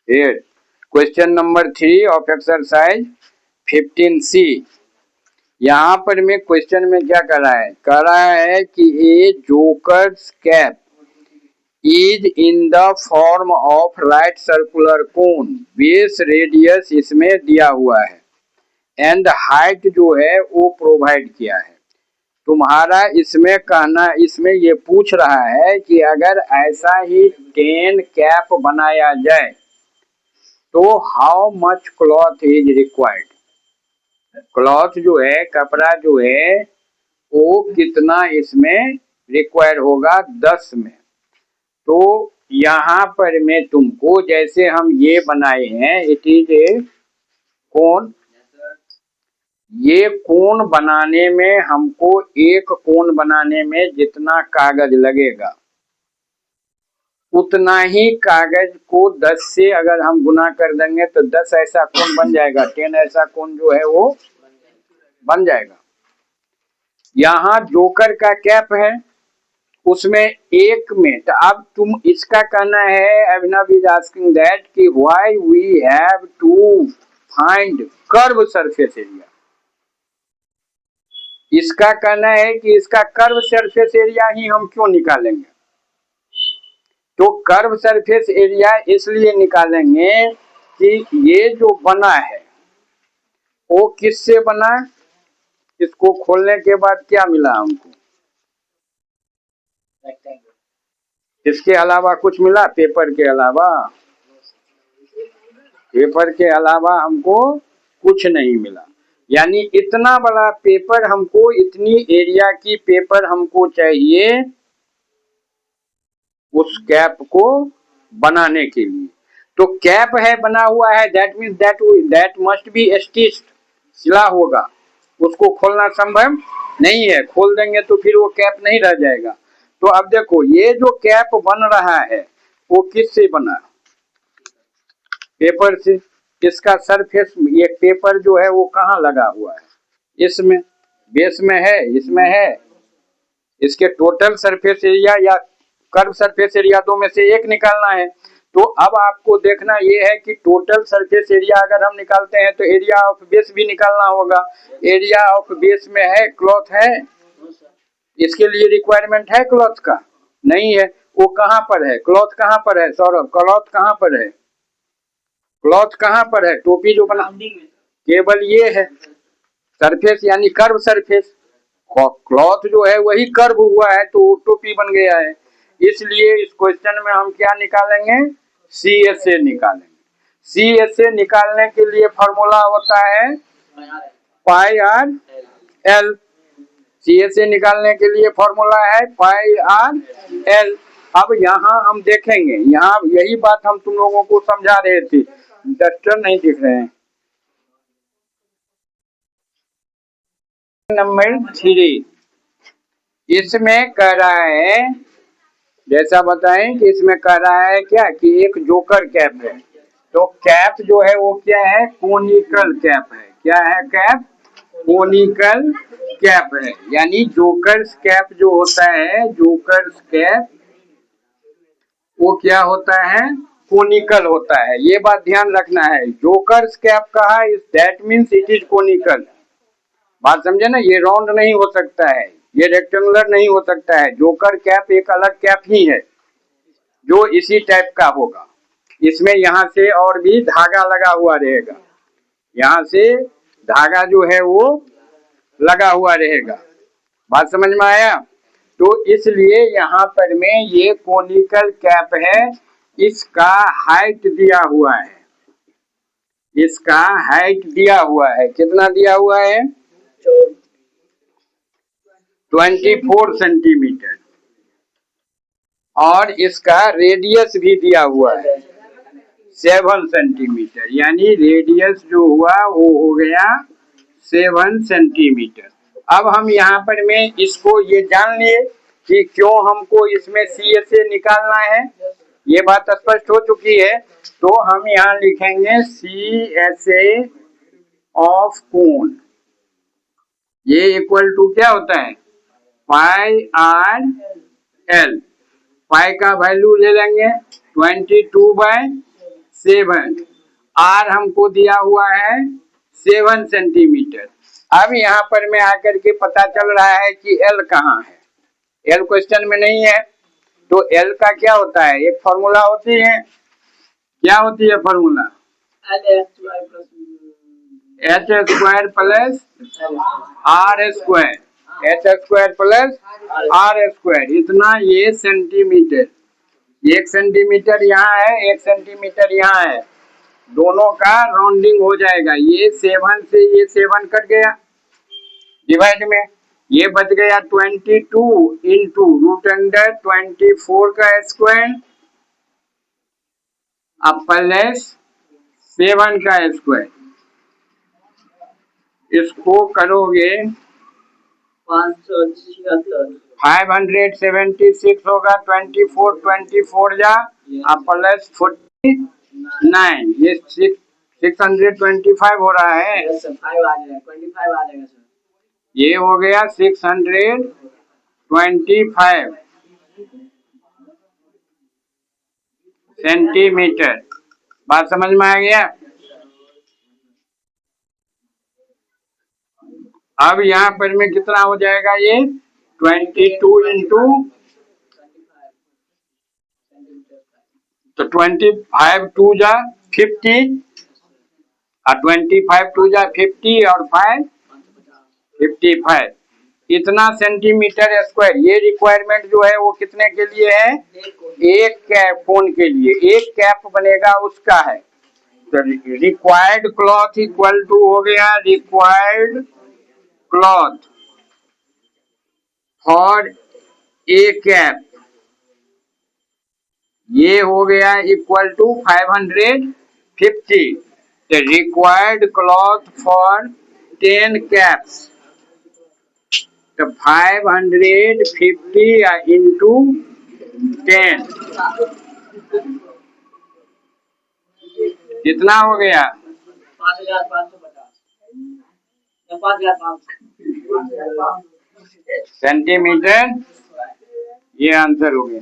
Here, question number 3 of exercise 15C। यहाँ पर मैं क्वेश्चन में क्या कर रहा है कि a joker's cap is in the form of right circular cone, base radius इसमें दिया हुआ है एंड हाइट जो है वो प्रोवाइड किया है। तुम्हारा इसमें कहना, इसमें ये पूछ रहा है कि अगर ऐसा ही 10 कैप बनाया जाए तो how much cloth is required. Cloth जो है, कपड़ा जो है, वो कितना इसमें रिक्वायर होगा 10 में। तो यहाँ पर मैं तुमको, जैसे हम ये बनाए हैं, इट इज ए कोन। ये कोन बनाने में हमको, एक कोन बनाने में जितना कागज लगेगा उतना ही कागज को 10 से अगर हम गुना कर देंगे तो 10 ऐसा कोन बन जाएगा, 10 ऐसा कोन जो है वो बन जाएगा। यहाँ जोकर का कैप है, उसमें एक में, तो अब तुम इसका कहना है, अभिनव इज आस्किंग दैट कि why we have to find curve surface area. इसका कहना है कि इसका कर्व सरफेस एरिया ही हम क्यों निकालेंगे। तो कर्व सरफेस एरिया इसलिए निकालेंगे कि ये जो बना है वो किससे बना, इसको खोलने के बाद क्या मिला हमको, इसके अलावा कुछ मिला? पेपर के अलावा, पेपर के अलावा हमको कुछ नहीं मिला। यानी इतना बड़ा पेपर हमको, इतनी एरिया की पेपर हमको चाहिए उस कैप को बनाने के लिए। तो कैप है बना हुआ है, that means that must be stitched, सिला होगा, उसको खोलना संभव नहीं है। खोल देंगे तो फिर वो कैप नहीं रह जाएगा। तो अब देखो, ये जो कैप बन रहा है वो किससे बना? पेपर से। इसका सरफेस, ये पेपर जो है वो कहाँ लगा हुआ है? इसमें, बेस में है, इसमें है। इसके टोटल सरफेस एरिया या कर्व सरफेस एरिया दो में से एक निकालना है। तो अब आपको देखना ये है कि टोटल सरफेस एरिया अगर हम निकालते हैं तो एरिया ऑफ बेस भी निकालना होगा। एरिया ऑफ बेस में है, क्लॉथ है, इसके लिए रिक्वायरमेंट है क्लॉथ का? नहीं है। वो कहाँ पर है? क्लॉथ कहाँ पर है सौरभ? क्लॉथ कहाँ पर है? क्लॉथ कहाँ पर है? टोपी जो बना, केवल ये है सरफेस, यानी कर्व सरफेस। क्लॉथ जो है वही कर्व हुआ है तो टोपी बन गया है। इसलिए इस क्वेश्चन में हम क्या निकालेंगे? CSA निकालेंगे। CSA निकालने के लिए फॉर्मूला होता है पाई आर एल। CSA निकालने के लिए फॉर्मूला है पाई आर एल। अब यहाँ हम देखेंगे, यहाँ यही बात हम तुम लोगों को समझा रहे थे। डस्टर नहीं दिख रहे हैं। नंबर 3 इसमें कह रहा है, जैसा बताएं कि इसमें कह रहा है क्या कि एक जोकर कैप है। तो कैप जो है वो क्या है? कोनिकल कैप है। क्या है कैप? कोनिकल कैप है। यानी जोकर्स कैप जो होता है, जोकर्स कैप वो क्या होता है? कोनिकल होता है। ये बात ध्यान रखना है। जोकर्स कैप कहा, that means it is conical. बात समझे ना? ये राउंड नहीं हो सकता है, ये रेक्टेंगुलर नहीं हो सकता है। जोकर कैप एक अलग कैप ही है जो इसी टाइप का होगा। इसमें यहाँ से और भी धागा लगा हुआ रहेगा, यहाँ से धागा जो है वो लगा हुआ रहेगा। बात समझ में आया? तो इसलिए यहाँ पर में ये कोनिकल कैप है, इसका हाइट दिया हुआ है। इसका हाइट दिया हुआ है, कितना दिया हुआ है? 24 सेंटीमीटर। और इसका रेडियस भी दिया हुआ है 7 सेंटीमीटर। यानी रेडियस जो हुआ वो हो गया 7 सेंटीमीटर। अब हम यहाँ पर में इसको ये जान लिए कि क्यों हमको इसमें CSA निकालना है, ये बात स्पष्ट हो चुकी है। तो हम यहाँ लिखेंगे CSA ऑफ कोन, ये इक्वल टू क्या होता है? पाई आर एल। पाई का वैल्यू ले लेंगे 22/7। 7। आर हमको दिया हुआ है 7 सेंटीमीटर। अब यहाँ पर मैं आकर के पता चल रहा है कि एल कहाँ है। एल क्वेश्चन में नहीं है, तो एल का क्या होता है, एक फॉर्मूला होती है, क्या होती है formula, H square plus R square, H square plus R square. इतना ये सेंटीमीटर, 1 सेंटीमीटर यहाँ है, 1 सेंटीमीटर यहाँ है, दोनों का राउंडिंग हो जाएगा। ये 7 से ये 7 कट गया डिवाइड में, ये बच गया 22 इंटू रूट अंडर 24 का स्क्वायर अब प्लस 7 का स्क्वायर। इसको करोगे 576 होगा, 24 जा अब प्लस 49, ये 625 हो रहा है, ये हो गया 625 सेंटीमीटर। बात समझ में आ गया। अब यहाँ पर में कितना हो जाएगा, ये 22 इंटू तो 25 2 जा 50 और 25 2 जा 50 और 5 55, इतना सेंटीमीटर स्क्वायर। ये रिक्वायरमेंट जो है वो कितने के लिए है, एक कैप फोन के लिए, एक कैप बनेगा उसका है। तो रिक्वायर्ड क्लॉथ इक्वल टू हो गया required cloth for a cap, ये हो गया equal to 550। The required cloth for 10 caps, तो 550 इंटू 10 कितना हो गया, 5550 सेंटीमीटर। ये आंसर हो गया।